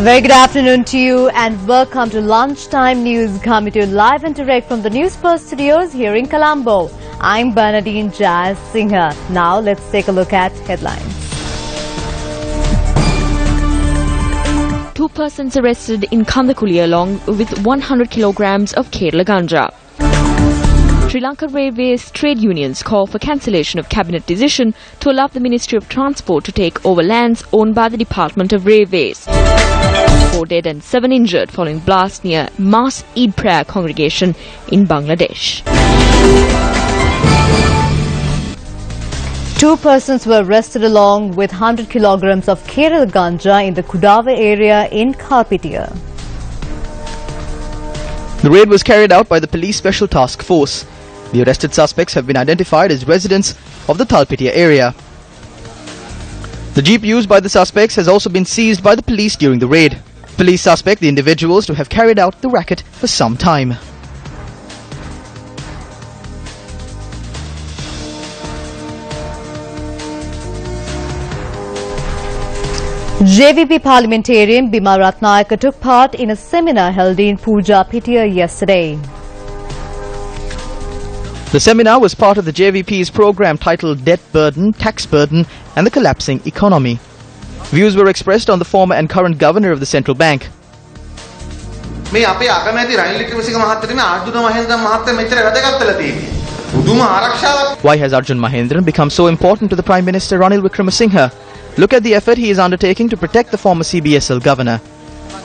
A very good afternoon to you and welcome to Lunchtime News, coming to you live and direct from the Newsfirst studios here in Colombo. I'm Bernadine Jazz Singha. Now let's take a look at headlines. 2 persons arrested in Kandakuli along with 100 kilograms of Kerala ganja. Sri Lanka Railways trade unions call for cancellation of cabinet decision to allow the Ministry of Transport to take over lands owned by the Department of Railways. 4 dead and 7 injured following blast near mass Eid prayer congregation in Bangladesh. 2 persons were arrested along with 100 kilograms of Kerala ganja in the Kudava area in Kalpitiya. The raid was carried out by the Police Special Task Force. The arrested suspects have been identified as residents of the Talpitia area. The jeep used by the suspects has also been seized by the police during the raid. Police suspect the individuals to have carried out the racket for some time. JVP parliamentarian Bima Ratnayaka took part in a seminar held in Puja Pitya yesterday. The seminar was part of the JVP's program titled Debt Burden, Tax Burden and the Collapsing Economy. Views were expressed on the former and current governor of the central bank. Why has Arjun Mahendran become so important to the Prime Minister Ranil Wickremesinghe? Look at the effort he is undertaking to protect the former CBSL governor.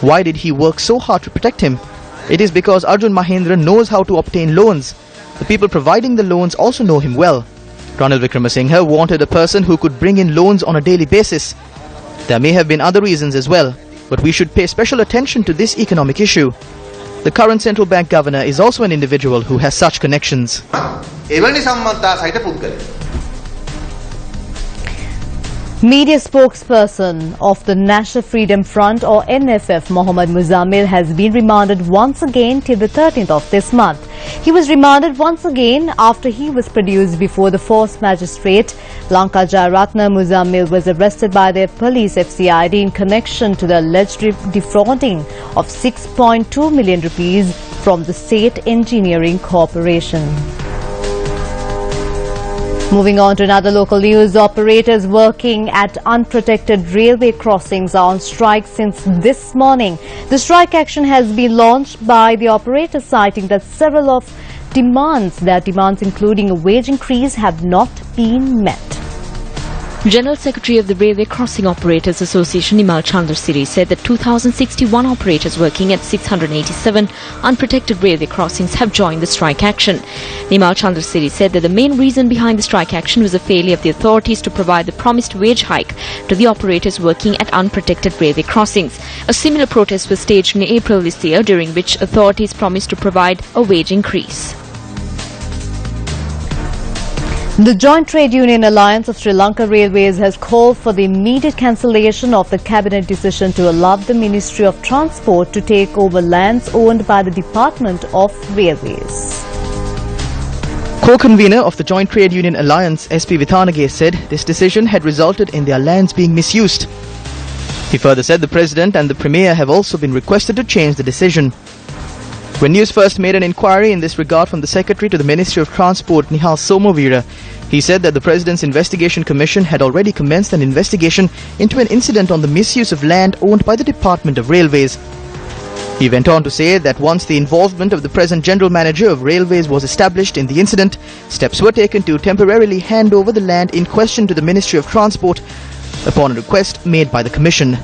Why did he work so hard to protect him? It is because Arjun Mahendran knows how to obtain loans. The people providing the loans also know him well. Ranil Wickremesinghe wanted a person who could bring in loans on a daily basis. There may have been other reasons as well, but we should pay special attention to this economic issue. The current central bank governor is also an individual who has such connections. Media spokesperson of the National Freedom Front or NFF, Mohammad Muzammil, has been remanded once again till the 13th of this month. He was remanded once again after he was produced before the force magistrate. Lanka Jayaratna Muzammil was arrested by the police FCID in connection to the alleged defrauding of 6.2 million rupees from the State Engineering Corporation. Moving on to another local news, operators working at unprotected railway crossings are on strike since this morning. The strike action has been launched by the operators, citing that several of their demands including a wage increase have not been met. General Secretary of the Railway Crossing Operators Association, Nimal Chandrasiri, said that 2,061 operators working at 687 unprotected railway crossings have joined the strike action. Nimal Chandrasiri said that the main reason behind the strike action was the failure of the authorities to provide the promised wage hike to the operators working at unprotected railway crossings. A similar protest was staged in April this year, during which authorities promised to provide a wage increase. The Joint Trade Union Alliance of Sri Lanka Railways has called for the immediate cancellation of the cabinet decision to allow the Ministry of Transport to take over lands owned by the Department of Railways. Co-convener of the Joint Trade Union Alliance, SP Vithanage, said this decision had resulted in their lands being misused. He further said the President and the Premier have also been requested to change the decision. When Newsfirst made an inquiry in this regard from the Secretary to the Ministry of Transport, Nihal Somavira, he said that the President's Investigation Commission had already commenced an investigation into an incident on the misuse of land owned by the Department of Railways. He went on to say that once the involvement of the present General Manager of Railways was established in the incident, steps were taken to temporarily hand over the land in question to the Ministry of Transport upon a request made by the Commission.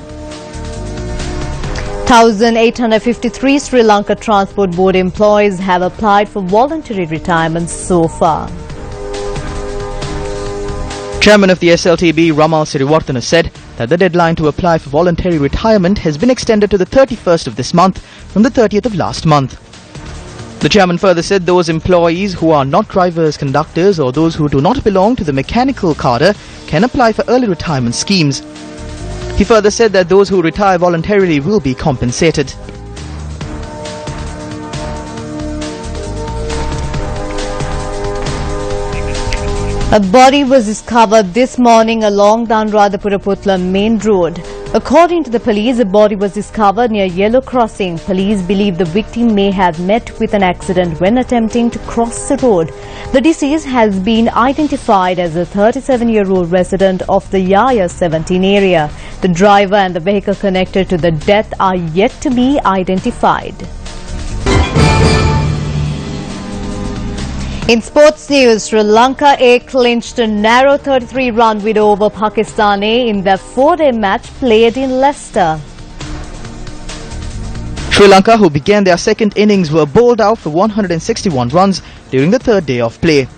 1,853 Sri Lanka Transport Board employees have applied for voluntary retirement so far. Chairman of the SLTB, Ramal Sirivartana, said that the deadline to apply for voluntary retirement has been extended to the 31st of this month from the 30th of last month. The chairman further said those employees who are not drivers, conductors or those who do not belong to the mechanical cadre can apply for early retirement schemes. He further said that those who retire voluntarily will be compensated. A body was discovered this morning along the Anuradhapura Putla main road. According to the police, a body was discovered near Yellow Crossing. Police believe the victim may have met with an accident when attempting to cross the road. The deceased has been identified as a 37-year-old resident of the Yaya 17 area. The driver and the vehicle connected to the death are yet to be identified. In sports news, Sri Lanka A clinched a narrow 33-run win over Pakistan A in their 4-day match played in Leicester. Sri Lanka, who began their second innings, were bowled out for 161 runs during the third day of play.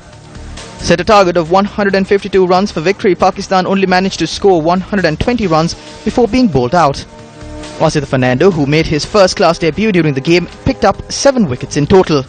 Set a target of 152 runs for victory, Pakistan only managed to score 120 runs before being bowled out. Wasith Fernando, who made his first-class debut during the game, picked up 7 wickets in total.